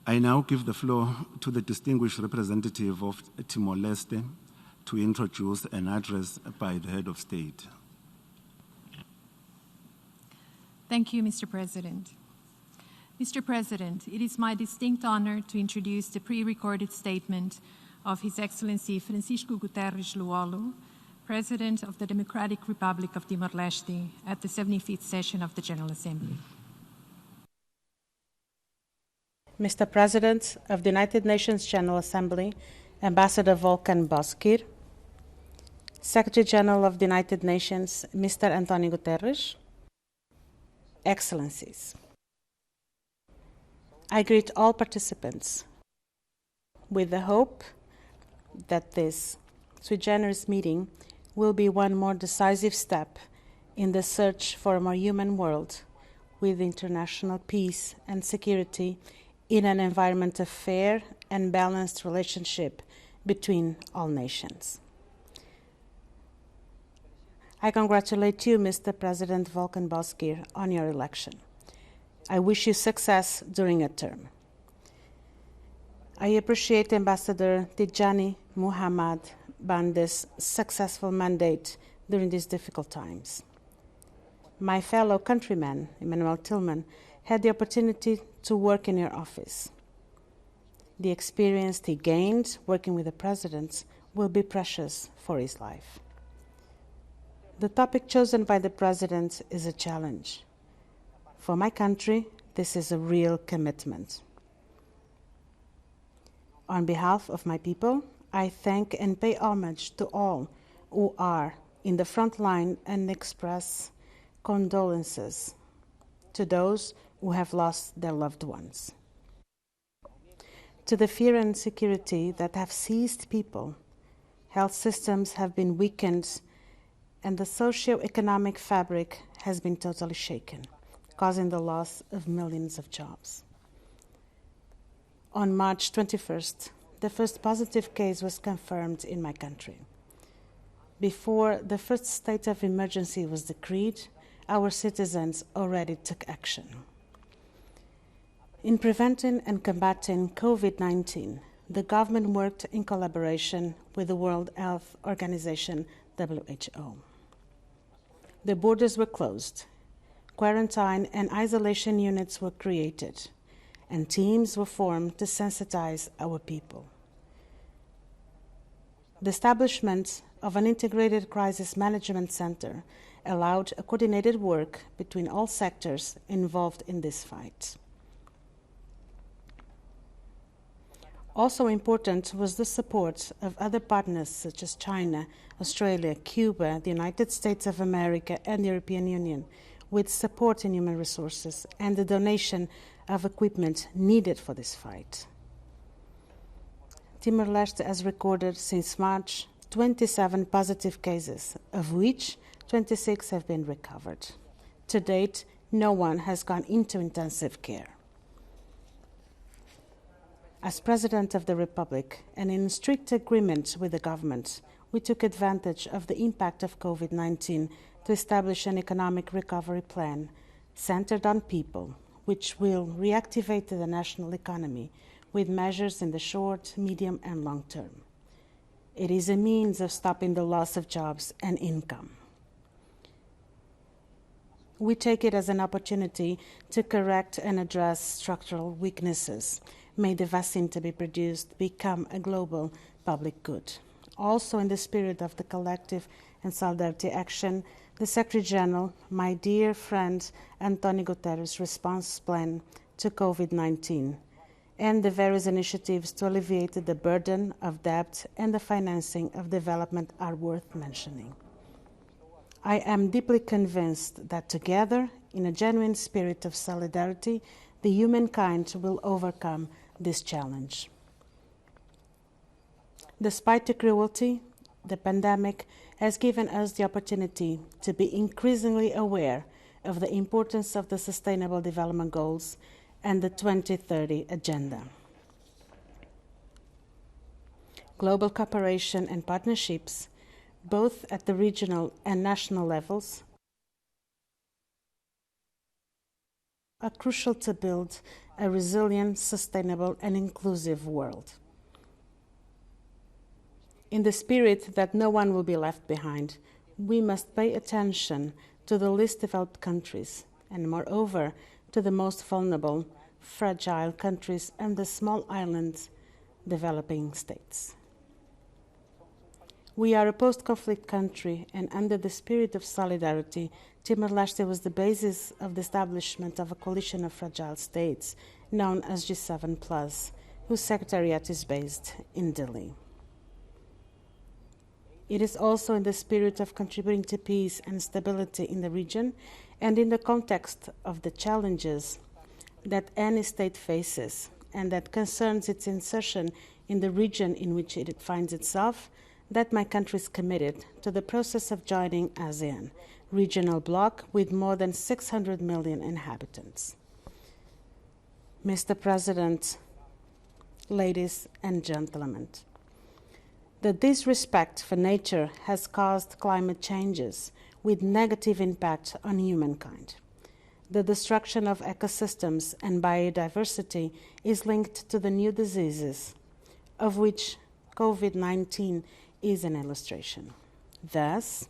I now give the floor to the distinguished representative of Timor-Leste to introduce an address by the head of state. Thank you, Mr. President. Mr. President, it is my distinct honor to introduce the pre-recorded statement of His Excellency Francisco Guterres Lú-Olo, President of the Democratic Republic of Timor-Leste, at the 75th session of the General Assembly. Mr. President of the United Nations General Assembly, Ambassador Volkan Bozkır, Secretary General of the United Nations, Mr. António Guterres, Excellencies, I greet all participants with the hope that this sui generis meeting will be one more decisive step in the search for a more human world with international peace and security in an environment of fair and balanced relationship between all nations. I congratulate you, Mr. President Volkan Bozkır, on your election. I wish you success during your term. I appreciate Ambassador Tijani Muhammad Bande's successful mandate during these difficult times. My fellow countryman, Emmanuel Tillman, had the opportunity to work in your office. The experience he gained working with the presidents will be precious for his life. The topic chosen by the president is a challenge. For my country, this is a real commitment. On behalf of my people, I thank and pay homage to all who are in the front line and express condolences to those who have lost their loved ones. To the fear and insecurity that have seized people, health systems have been weakened and the socio-economic fabric has been totally shaken, causing the loss of millions of jobs. On March 21st, the first positive case was confirmed in my country. Before the first state of emergency was decreed, our citizens already took action. In preventing and combating COVID-19, the government worked in collaboration with the World Health Organization, WHO. The borders were closed, quarantine and isolation units were created, and teams were formed to sensitize our people. The establishment of an integrated crisis management center allowed a coordinated work between all sectors involved in this fight. Also important was the support of other partners such as China, Australia, Cuba, the United States of America, and the European Union, with support in human resources and the donation of equipment needed for this fight. Timor-Leste has recorded since March 27 positive cases, of which 26 have been recovered. To date, no one has gone into intensive care. As President of the Republic, and in strict agreement with the government, we took advantage of the impact of COVID-19 to establish an economic recovery plan centered on people, which will reactivate the national economy with measures in the short, medium, and long term. It is a means of stopping the loss of jobs and income. We take it as an opportunity to correct and address structural weaknesses, may the vaccine to be produced become a global public good. Also in the spirit of the collective and solidarity action, the Secretary General, my dear friend António Guterres' response plan to COVID-19 and the various initiatives to alleviate the burden of debt and the financing of development are worth mentioning. I am deeply convinced that together, in a genuine spirit of solidarity, the humankind will overcome this challenge. Despite the cruelty, the pandemic has given us the opportunity to be increasingly aware of the importance of the Sustainable Development Goals and the 2030 Agenda. Global cooperation and partnerships, both at the regional and national levels, are crucial to build a resilient, sustainable, and inclusive world. In the spirit that no one will be left behind, we must pay attention to the least developed countries, and moreover, to the most vulnerable, fragile countries and the small island developing states. We are a post-conflict country, and under the spirit of solidarity, Timor-Leste was the basis of the establishment of a coalition of fragile states known as G7+, whose secretariat is based in Delhi. It is also in the spirit of contributing to peace and stability in the region and in the context of the challenges that any state faces and that concerns its insertion in the region in which it finds itself, that my country is committed to the process of joining ASEAN, regional bloc with more than 600 million inhabitants. Mr. President, ladies and gentlemen, the disrespect for nature has caused climate changes with negative impact on humankind. The destruction of ecosystems and biodiversity is linked to the new diseases, of which COVID-19 is an illustration. Thus,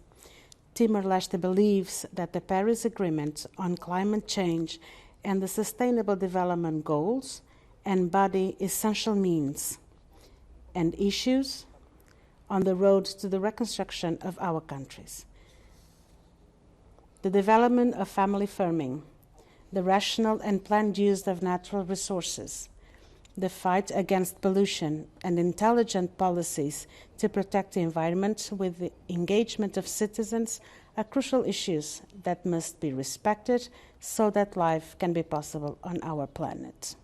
Timor-Leste believes that the Paris Agreement on climate change and the Sustainable Development Goals embody essential means and issues on the road to the reconstruction of our countries. The development of family farming, the rational and planned use of natural resources, the fight against pollution, and intelligent policies to protect the environment with the engagement of citizens are crucial issues that must be respected so that life can be possible on our planet.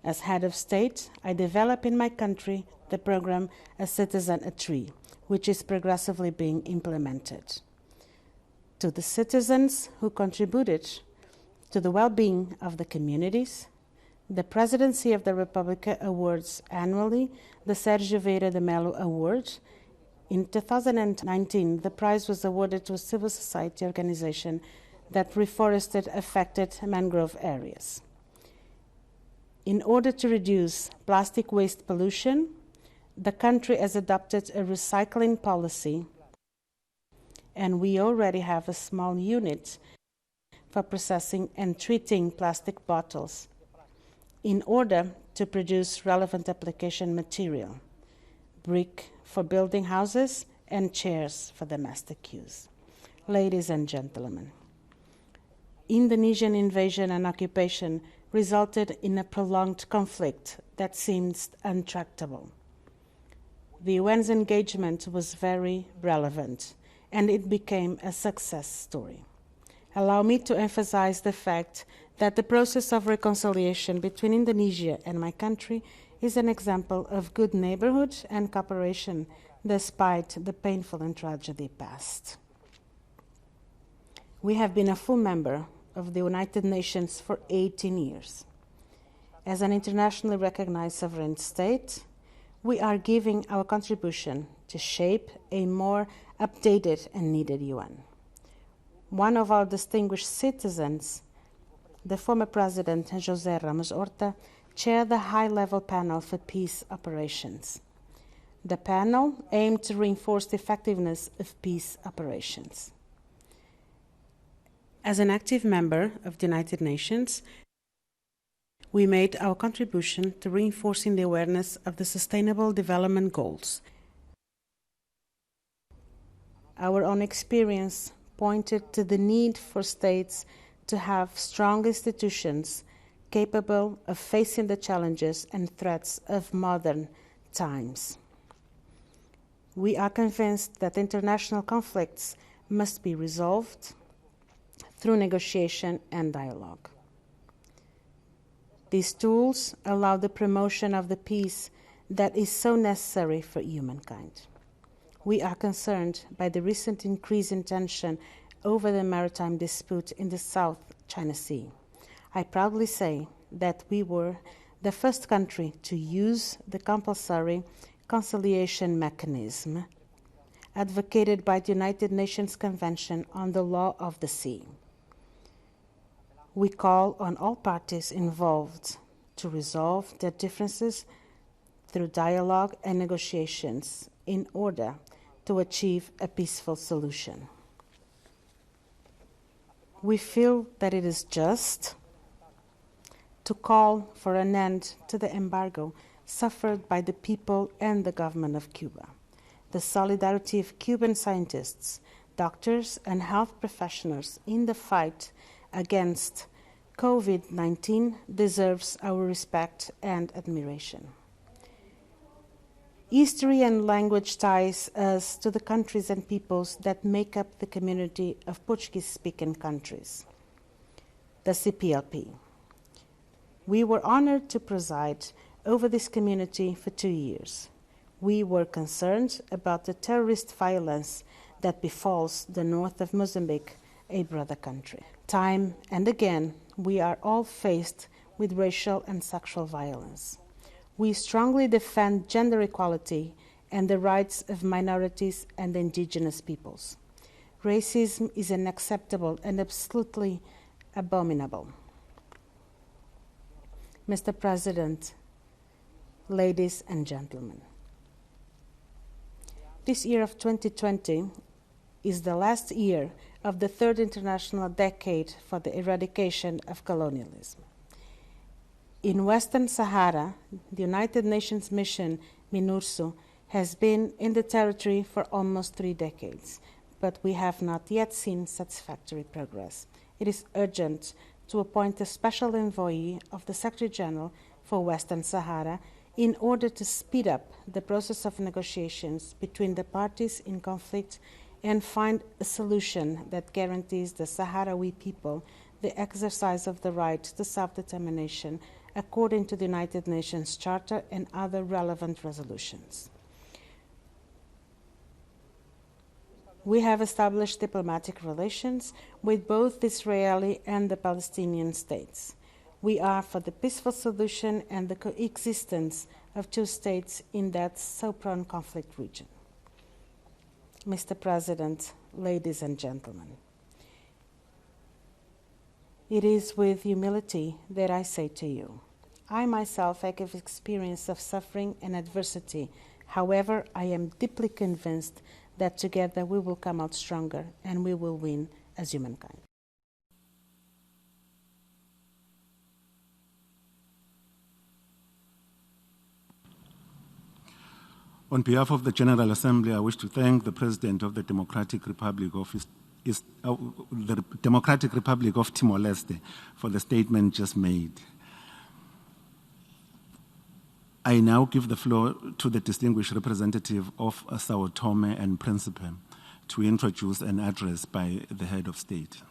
As head of state, I develop in my country the program A Citizen, a Tree, which is progressively being implemented. To the citizens who contributed to the well-being of the communities, the Presidency of the Republic awards annually the Sérgio Vieira de Mello Award. In 2019, the prize was awarded to a civil society organization that reforested affected mangrove areas. In order to reduce plastic waste pollution, the country has adopted a recycling policy, and we already have a small unit for processing and treating plastic bottles in order to produce relevant application material, brick for building houses and chairs for domestic use. Ladies and gentlemen, Indonesian invasion and occupation resulted in a prolonged conflict that seems untractable. The UN's engagement was very relevant, and it became a success story. Allow me to emphasize the fact that the process of reconciliation between Indonesia and my country is an example of good neighborhood and cooperation despite the painful and tragedy past. We have been a full member of the United Nations for 18 years. As an internationally recognized sovereign state, we are giving our contribution to shape a more updated and needed UN. One of our distinguished citizens, the former President José Ramos Horta, chaired the high-level panel for peace operations. The panel aimed to reinforce the effectiveness of peace operations. As an active member of the United Nations, we made our contribution to reinforcing the awareness of the Sustainable Development Goals. Our own experience pointed to the need for states to have strong institutions capable of facing the challenges and threats of modern times. We are convinced that international conflicts must be resolved through negotiation and dialogue. These tools allow the promotion of the peace that is so necessary for humankind. We are concerned by the recent increase in tension over the maritime dispute in the South China Sea. I proudly say that we were the first country to use the compulsory conciliation mechanism advocated by the United Nations Convention on the Law of the Sea. we call on all parties involved to resolve their differences through dialogue and negotiations in order to achieve a peaceful solution. We feel that it is just to call for an end to the embargo suffered by the people and the government of Cuba. The solidarity of Cuban scientists, doctors, and health professionals in the fight against COVID-19 deserves our respect and admiration. History and language ties us to the countries and peoples that make up the community of Portuguese-speaking countries, the CPLP. We were honored to preside over this community for 2 years. We were concerned about the terrorist violence that befalls the north of Mozambique, a brother country. Time and again, we are all faced with racial and sexual violence. We strongly defend gender equality and the rights of minorities and indigenous peoples. Racism is unacceptable and absolutely abominable. Mr. President, ladies and gentlemen, this year of 2020 is the last year of the third international decade for the eradication of colonialism. In Western Sahara, the United Nations mission MINURSO has been in the territory for almost 3 decades, but we have not yet seen satisfactory progress. It is urgent to appoint a special envoy of the Secretary General for Western Sahara in order to speed up the process of negotiations between the parties in conflict and find a solution that guarantees the Sahrawi people the exercise of the right to self-determination according to the United Nations Charter and other relevant resolutions. We have established diplomatic relations with both the Israeli and the Palestinian states. We are for the peaceful solution and the coexistence of 2 states in that so prone conflict region. Mr. President, ladies and gentlemen, it is with humility that I say to you, I myself have experience of suffering and adversity. However, I am deeply convinced that together we will come out stronger and we will win as humankind. On behalf of the General Assembly, I wish to thank the President of the Democratic Republic of Timor-Leste for the statement just made. I now give the floor to the distinguished representative of Sao Tome and Principe to introduce an address by the head of state.